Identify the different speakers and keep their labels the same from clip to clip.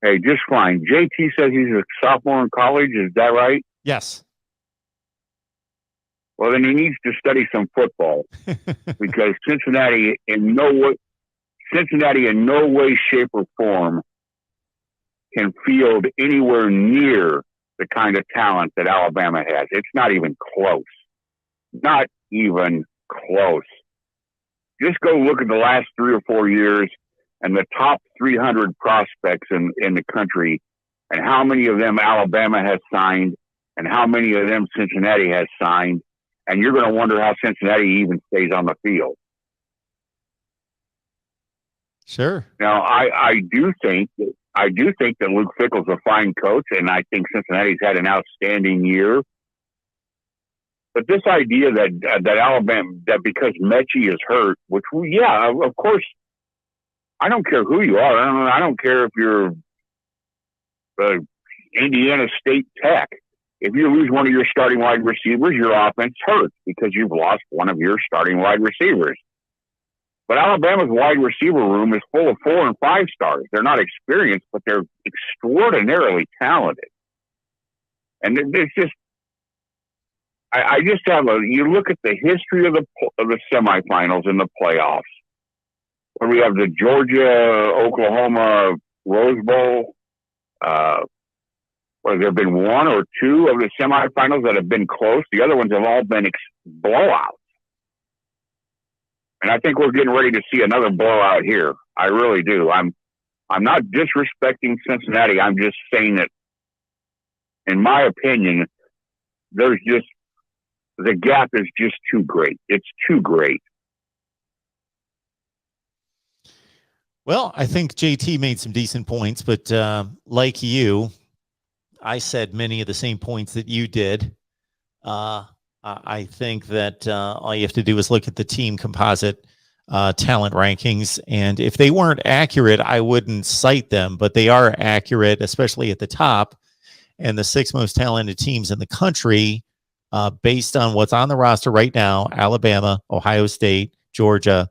Speaker 1: Hey, just fine. JT says he's a sophomore in college. Is that right?
Speaker 2: Yes.
Speaker 1: Well, then he needs to study some football because Cincinnati in no way, shape, or form can field anywhere near the kind of talent that Alabama has. It's not even close. Not even close. Just go look at the last 3 or 4 years and the top 300 prospects in the country and how many of them Alabama has signed and how many of them Cincinnati has signed. And you're going to wonder how Cincinnati even stays on the field.
Speaker 2: Sure.
Speaker 1: Now, I do think that Luke Fickell's a fine coach, and I think Cincinnati's had an outstanding year. But this idea that Alabama, that because Mechie is hurt, which, yeah, of course, I don't care who you are. I don't care if you're Indiana State Tech. If you lose one of your starting wide receivers, your offense hurts because you've lost one of your starting wide receivers. But Alabama's wide receiver room is full of 4 and 5 stars. They're not experienced, but they're extraordinarily talented. And it's just, I just have you look at the history of the semifinals and the playoffs, where we have the Georgia-Oklahoma Rose Bowl. Where there have been 1 or 2 of the semifinals that have been close. The other ones have all been blowouts. And I think we're getting ready to see another blowout here. I really do. I'm not disrespecting Cincinnati. I'm just saying that, in my opinion, the gap is just too great. It's too great.
Speaker 2: Well, I think JT made some decent points, but like you, I said many of the same points that you did. I think that all you have to do is look at the team composite talent rankings. And if they weren't accurate, I wouldn't cite them, but they are accurate, especially at the top. And the 6 most talented teams in the country, based on what's on the roster right now: Alabama, Ohio State, Georgia,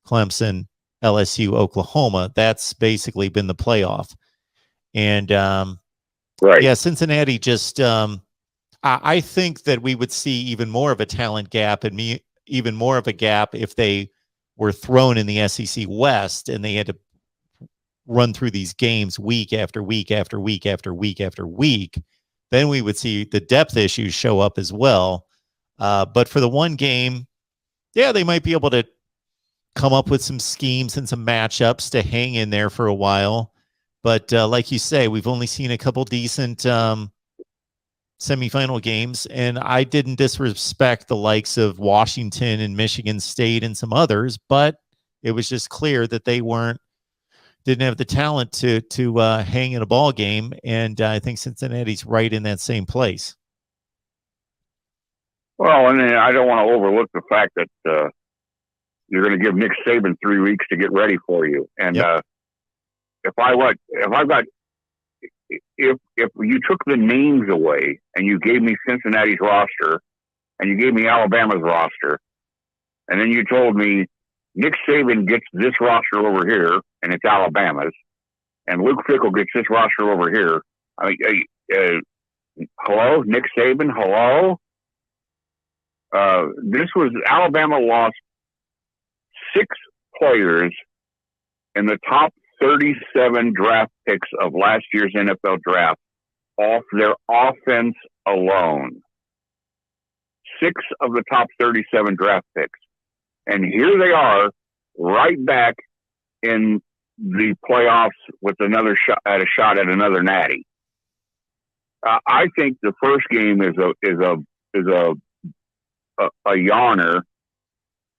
Speaker 2: Clemson, LSU, Oklahoma. That's basically been the playoff. And
Speaker 1: right.
Speaker 2: Yeah, Cincinnati just I think that we would see even more of a talent gap and even more of a gap if they were thrown in the SEC West and they had to run through these games week after week after week after week after week. Then we would see the depth issues show up as well. But for the one game, yeah, they might be able to come up with some schemes and some matchups to hang in there for a while. But like you say, we've only seen a couple decent semifinal games, and I didn't disrespect the likes of Washington and Michigan State and some others, but it was just clear that they didn't have the talent to hang in a ball game, and I think Cincinnati's right in that same place.
Speaker 1: Well, and I don't want to overlook the fact that you're going to give Nick Saban 3 weeks to get ready for you, and
Speaker 2: Yep.
Speaker 1: If you took the names away and you gave me Cincinnati's roster and you gave me Alabama's roster, and then you told me Nick Saban gets this roster over here and it's Alabama's, and Luke Fickell gets this roster over here. I mean, hello, Nick Saban, hello. Alabama lost 6 players in the top 37 draft picks of last year's NFL draft off their offense alone. 6 of the top 37 draft picks. And here they are right back in the playoffs with another shot at another natty. I think the first game is a yawner.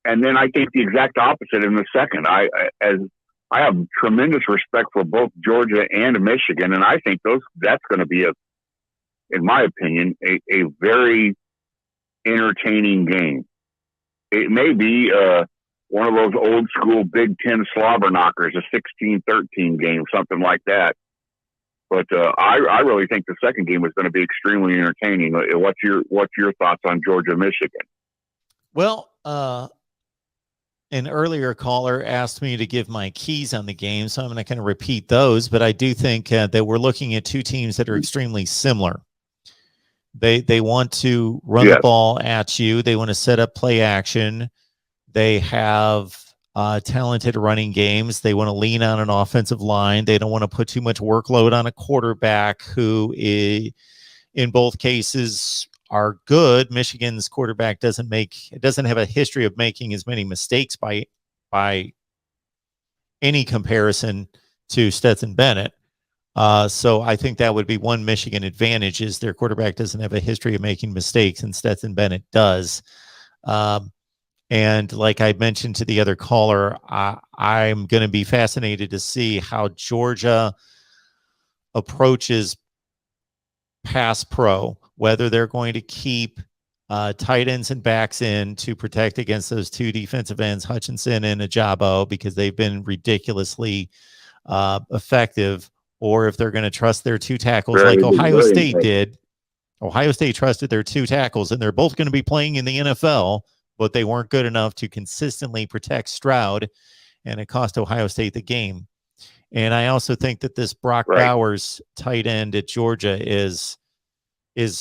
Speaker 1: And then I think the exact opposite in the second. I have tremendous respect for both Georgia and Michigan, and I think that's going to be in my opinion, a very entertaining game. It may be one of those old school Big Ten slobber knockers, a 16-13 game, something like that. But I really think the second game is going to be extremely entertaining. What's your thoughts on Georgia, Michigan?
Speaker 2: Well, an earlier caller asked me to give my keys on the game, so I'm not going to repeat those, but I do think that we're looking at two teams that are extremely similar. They want to run the ball at you. They want to set up play action. They have talented running games. They want to lean on an offensive line. They don't want to put too much workload on a quarterback who is, in both cases, are good. Michigan's quarterback doesn't have a history of making as many mistakes by any comparison to Stetson Bennett. So I think that would be one Michigan advantage, is their quarterback doesn't have a history of making mistakes, and Stetson Bennett does. And like I mentioned to the other caller, I'm going to be fascinated to see how Georgia approaches pass pro, whether they're going to keep tight ends and backs in to protect against those two defensive ends, Hutchinson and Ajabo, because they've been ridiculously effective, or if they're going to trust their two tackles like Ohio State did. Ohio State trusted their two tackles, and they're both going to be playing in the NFL, but they weren't good enough to consistently protect Stroud, and it cost Ohio State the game. And I also think that this Brock Bowers tight end at Georgia is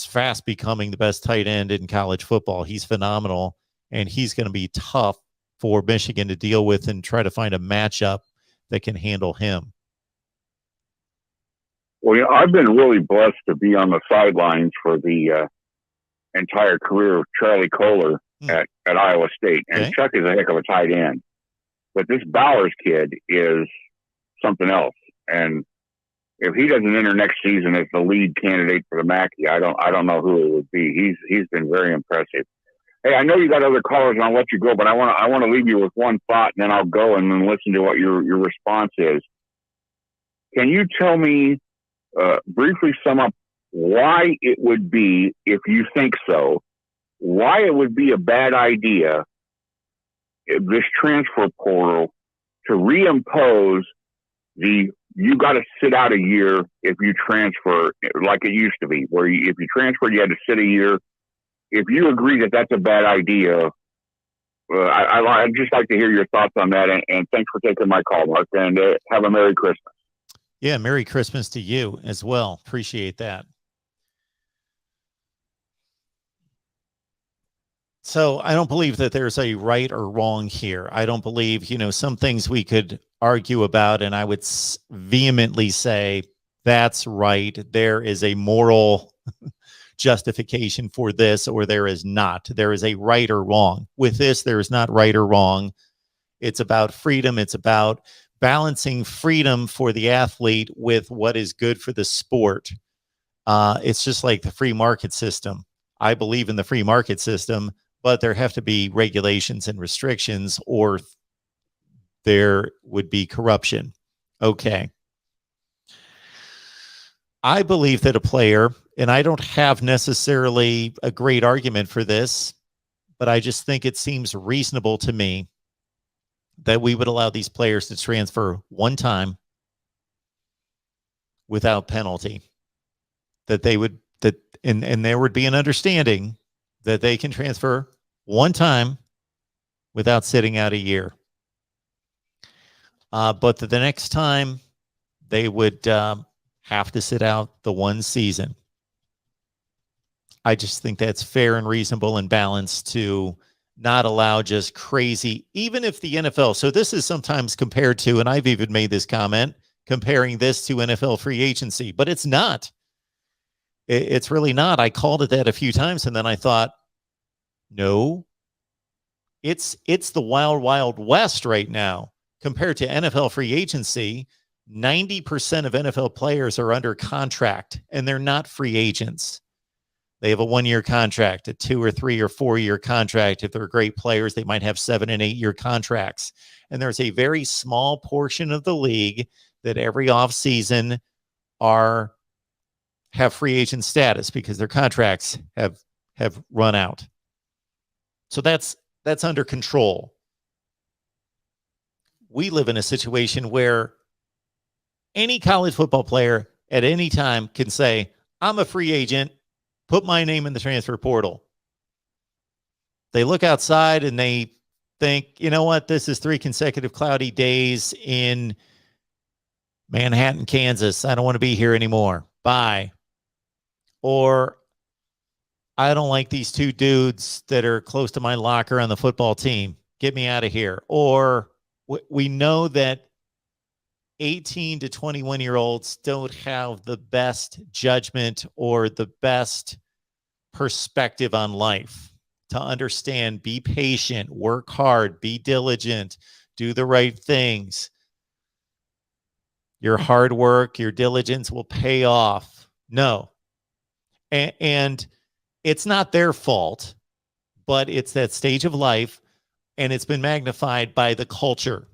Speaker 2: fast becoming the best tight end in college football. He's phenomenal, and he's going to be tough for Michigan to deal with and try to find a matchup that can handle him.
Speaker 1: Well, I've been really blessed to be on the sidelines for the entire career of Charlie Kohler at Iowa State. And Chuck is a heck of a tight end. But this Bowers kid is something else. And if he doesn't enter next season as the lead candidate for the Mackey, I don't know who it would be. He's been very impressive. Hey, I know you got other callers, and I'll let you go, but I want to leave you with one thought, and then I'll go and then listen to what your response is. Can you tell me, briefly sum up why it would be, if you think so, why it would be a bad idea, this transfer portal, to reimpose you got to sit out a year if you transfer, like it used to be, where if you transferred, you had to sit a year. If you agree that that's a bad idea, I'd just like to hear your thoughts on that. And thanks for taking my call, Mark, and have a Merry Christmas.
Speaker 2: Yeah, Merry Christmas to you as well. Appreciate that. So I don't believe that there's a right or wrong here. I don't believe, some things we could argue about, and I would vehemently say that's right. There is a moral justification for this, or there is not. There is a right or wrong. With this, there is not right or wrong. It's about freedom. It's about balancing freedom for the athlete with what is good for the sport. It's just like the free market system. I believe in the free market system, but there have to be regulations and restrictions, or there would be corruption. Okay. I believe that a player, and I don't have necessarily a great argument for this, but I just think it seems reasonable to me that we would allow these players to transfer one time without penalty. That they would, and there would be an understanding that they can transfer one time without sitting out a year. But the next time they would have to sit out the one season. I just think that's fair and reasonable and balanced to not allow just crazy, even if the NFL. So this is sometimes compared to, and I've even made this comment, comparing this to NFL free agency, but it's not. It's really not. I called it that a few times, and then I thought, no, it's the wild, wild west right now compared to NFL free agency. 90% of NFL players are under contract, and they're not free agents. They have a 1-year contract, a 2 or 3 or 4-year contract. If they're great players, they might have 7 and 8-year contracts. And there's a very small portion of the league that every offseason have free agent status because their contracts have run out. So that's under control. We live in a situation where any college football player at any time can say, I'm a free agent, put my name in the transfer portal. They look outside and they think, you know what, this is 3 consecutive cloudy days in Manhattan, Kansas. I don't want to be here anymore. Bye. Or I don't like these 2 dudes that are close to my locker on the football team. Get me out of here. Or we know that 18 to 21-year-olds don't have the best judgment or the best perspective on life to understand, be patient, work hard, be diligent, do the right things. Your hard work, your diligence will pay off. No. And it's not their fault, but it's that stage of life, and it's been magnified by the culture.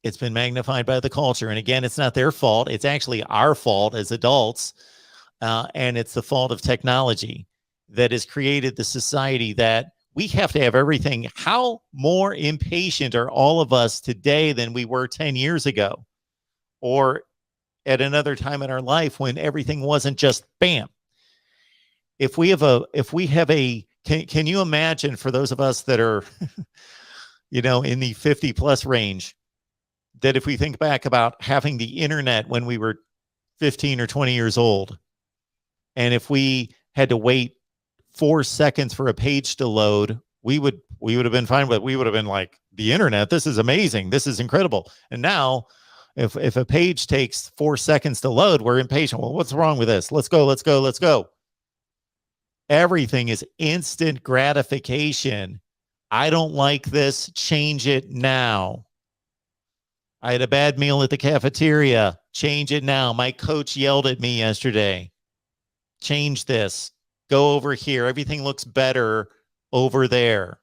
Speaker 2: It's been magnified by the culture. And again, it's not their fault. It's actually our fault as adults. And it's the fault of technology that has created the society that we have to have everything. How more impatient are all of us today than we were 10 years ago or at another time in our life when everything wasn't just bam? If we have a, can you imagine, for those of us that are, in the 50 plus range, that if we think back about having the internet when we were 15 or 20 years old, and if we had to wait 4 seconds for a page to load, we would have been fine with it. We would have been like, the internet, this is amazing. This is incredible. And now if a page takes 4 seconds to load, we're impatient. Well, what's wrong with this? Let's go. Everything is instant gratification. I don't like this. Change it now. I had a bad meal at the cafeteria. Change it now. My coach yelled at me yesterday. Change this. Go over here. Everything looks better over there.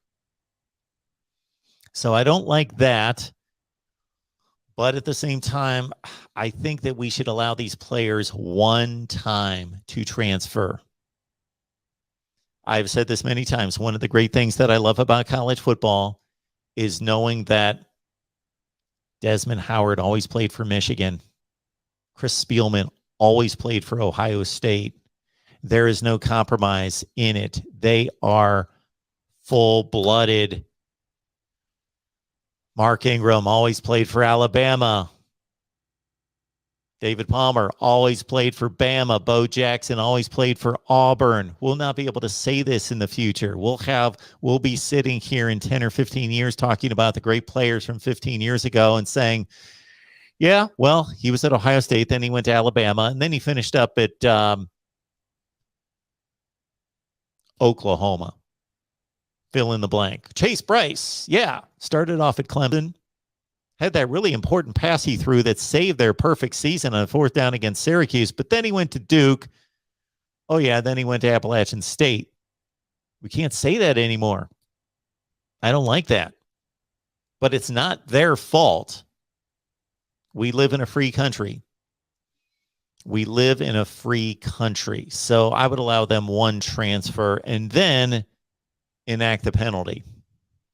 Speaker 2: So I don't like that. But at the same time, I think that we should allow these players one time to transfer. I've said this many times. One of the great things that I love about college football is knowing that Desmond Howard always played for Michigan. Chris Spielman always played for Ohio State. There is no compromise in it. They are full-blooded. Mark Ingram always played for Alabama. David Palmer always played for Bama. Bo Jackson always played for Auburn. We'll not be able to say this in the future. We'll be sitting here in 10 or 15 years talking about the great players from 15 years ago and saying, yeah, well, he was at Ohio State, then he went to Alabama, and then he finished up at Oklahoma. Fill in the blank. Chase Bryce, yeah, started off at Clemson. Had that really important pass he threw that saved their perfect season on a 4th down against Syracuse. But then he went to Duke. Oh, yeah, then he went to Appalachian State. We can't say that anymore. I don't like that. But it's not their fault. We live in a free country. So I would allow them one transfer and then enact the penalty.